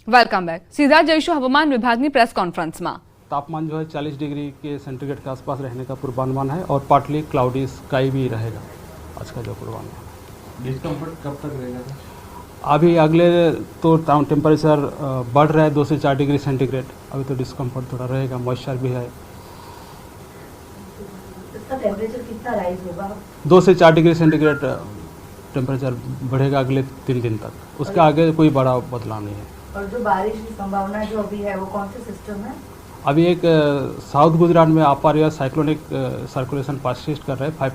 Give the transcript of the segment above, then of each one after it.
Welcome back. सीधा जयशु हवामान विभाग की प्रेस कॉन्फ्रेंस में तापमान जो है 40 डिग्री के सेंटीग्रेड के आसपास रहने का पूर्वानुमान है और पार्टली क्लाउडी स्काई भी रहेगा आज का जो पूर्वानुमान। डिस्कम्फर्ट कब तक रहेगा? अभी अगले तो टेम्परेचर बढ़ रहा है 2 से 4 डिग्री सेंटीग्रेड। अभी तो डिस्कम्फर्ट थोड़ा रहेगा, मॉइस्चर भी है। इसका टेम्परेचर कितना राइज होगा? 2 से 4 डिग्री सेंटीग्रेड टेम्परेचर बढ़ेगा अगले 3 दिन तक। उसके आगे कोई बड़ा बदलाव नहीं है। और जो बारिश की संभावना जो अभी है वो कौन से सिस्टम है? अभी एक साउथ गुजरात में अपर एयर साइक्लोनिक सर्कुलेशन परसिस्ट कर रहे हैं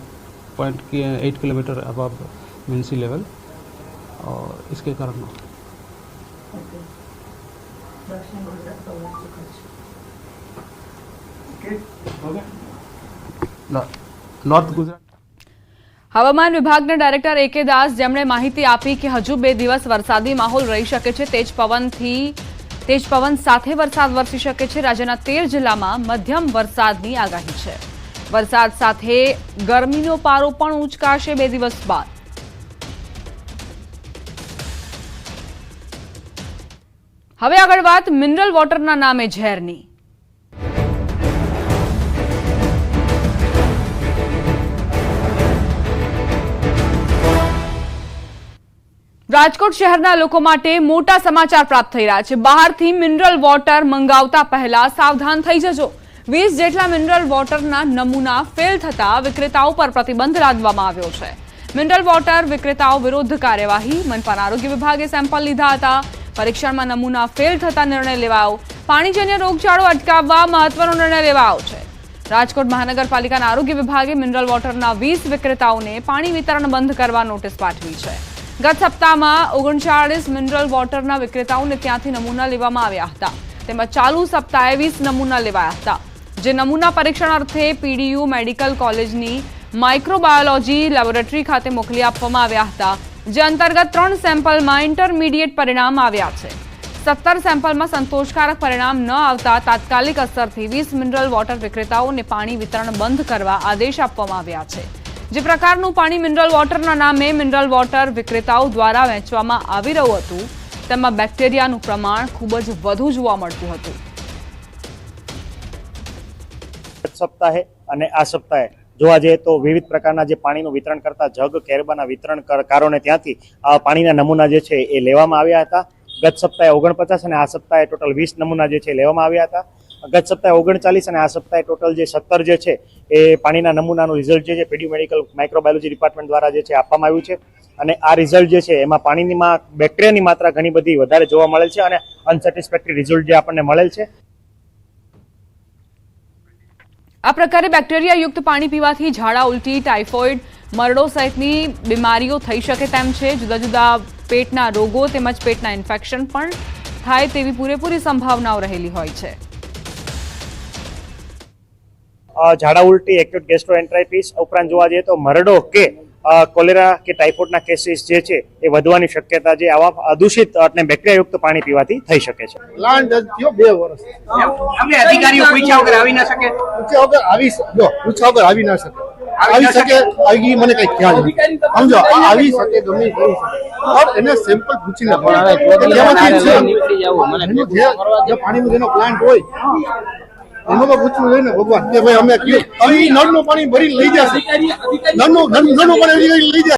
5.8 किलोमीटर अबव मीन सी लेवल, और इसके कारण ओके। दक्षिण गुजरात नॉर्थ गुजरात हवामान विभागના ડાયરેક્ટર AK દાસ જેમણે માહિતી આપી કે હજુ 2 દિવસ વરસાદી માહોલ રહી શકે છે। તેજ પવન સાથે વરસાદ વરસી શકે છે। રાજ્યના 13 જિલ્લામાં મધ્યમ વરસાદની આગાહી છે। વરસાદ સાથે ગરમીનો પારો પણ ઊંચકાશે 2 દિવસ બાદ। હવે આગળ વાત મિનરલ વોટરના નામે ઝેરની। રાજકોટ શહેરના લોકો માટે મોટા સમાચાર પ્રાપ્ત થઈ રહ્યા છે। બહારથી મિનરલ વોટર મંગાવતા પહેલા સાવધાન થઈ જજો। 20 જેટલા મિનરલ વોટરના નમૂના ફેલ થતા વિક્રેતાઓ પર પ્રતિબંધ લાદવામાં આવ્યો છે। મિનરલ વોટર વિક્રેતાઓ વિરુદ્ધ કાર્યવાહી। મનપાના આરોગ્ય વિભાગે સેમ્પલ લીધા હતા। પરીક્ષણમાં નમૂના ફેલ થતા નિર્ણય લેવાયો। પાણીજન્ય રોગચાળો અટકાવવા મહત્વનો નિર્ણય લેવાયો છે। રાજકોટ મહાનગરપાલિકાના આરોગ્ય વિભાગે મિનરલ વોટરના 20 વિક્રેતાઓને પાણી વિતરણ બંધ કરવા નોટિસ પાઠવી છે। गत सप्ताह में 39 मिनरल वॉटरना विक्रेताओं ने त्यांथी नमूना लेवामां आव्या हता। तेमां चालू सप्ताहे 20 नमूना लेवाया हता, जे नमूना परीक्षण अर्थे PDU मेडिकल कॉलेजनी माइक्रोबायोलॉजी लेबोरेटरी खाते मोकली आपवामां आव्या हता, जे अंतर्गत 3 सेम्पलमां इंटरमीडिएट परिणाम आव्या छे। 17 सेम्पलमां संतोषकारक परिणाम न आवता तात्कालिक असरथी 20 मिनरल वॉटर विक्रेताओने पाणी वितरण बंध करवा आदेश आपवामां आव्या छे। जे प्रकारનું પાણી મિનરલ વોટરના નામે મિનરલ વોટર વિક્રેતાઓ દ્વારા વેચવામાં આવી રહ્યું હતું, તેમાં બેક્ટેરિયાનું પ્રમાણ ખૂબ જ વધુ જોવા મળતું હતું। સપ્તાહે અને આ સપ્તાહે જોવા જઈએ તો વિવિધ પ્રકારના જે પાણીનું વિતરણ કરતા જગ કેરબાના વિતરણકારોને ત્યાંથી પાણીના નમૂના જે છે એ લેવામાં આવ્યા હતા। ગત સપ્તાહે 49 અને આ સપ્તાહે ટોટલ 20 નમૂના જે છે લેવામાં આવ્યા હતા। गत सप्ताहे 39 અને આ સપ્તાહે ટોટલ જે 17 જે છે એ પાણીના નમૂનાનું રિઝલ્ટ જે છે પીડી મેડિકલ માઇક્રોબાયોલોજી ડિપાર્ટમેન્ટ દ્વારા જે છે આપવામાં આવ્યું છે। અને આ રિઝલ્ટ જે છે એમાં પાણીમાં બેક્ટેરિયાની માત્રા ઘણી બધી વધારે જોવા મળેલ છે અને અનસેટિસ્ફેક્ટરી રિઝલ્ટ જે આપણને મળેલ છે। આ પ્રકારે બેક્ટેરિયા યુક્ત પાણી પીવાથી ઝાડા, ઉલટી, ટાઇફોઇડ, મરડો સહિતની બીમારીઓ થઈ શકે તેમ છે। જુદા જુદા પેટના રોગો તેમજ પેટના ઇન્ફેક્શન પણ થાય તેવી પૂરેપૂરી સંભાવનાઓ રહેલી હોય છે। ઝાડા ઉલટી, એક્યુટ ગેસ્ટ્રોએન્ટરાઇટિસ ઉપરાંત જોવા જઈએ તો મરડો કે કોલેરા કે ટાઇફોઇડના કેસીસ જે છે એ વધવાની શક્યતા જે આવા દૂષિત અને બેક્ટેરિયાયુક્ત પાણી પીવાથી થઈ શકે છે। પ્લાન્ટ થયો 2 વર્ષ અમને અધિકારીઓ પૂછ્યા વગર આવી ના શકે? પૂછ્યા વગર આવી ના શકે। આવી શકે આવી મને કઈ ખ્યાલ નથી, સમજો આવી શકે ગમે કરી શકે, પણ એને સેમ્પલ પૂછીને જે પાણીમાં જેનો પ્લાન્ટ હોય એમાં પૂછવું જોઈએ ને ભગવાન કે ભાઈ અમે નળનું પાણી ભરી લઈ જશે, નળનું પાણી લઈ જશે।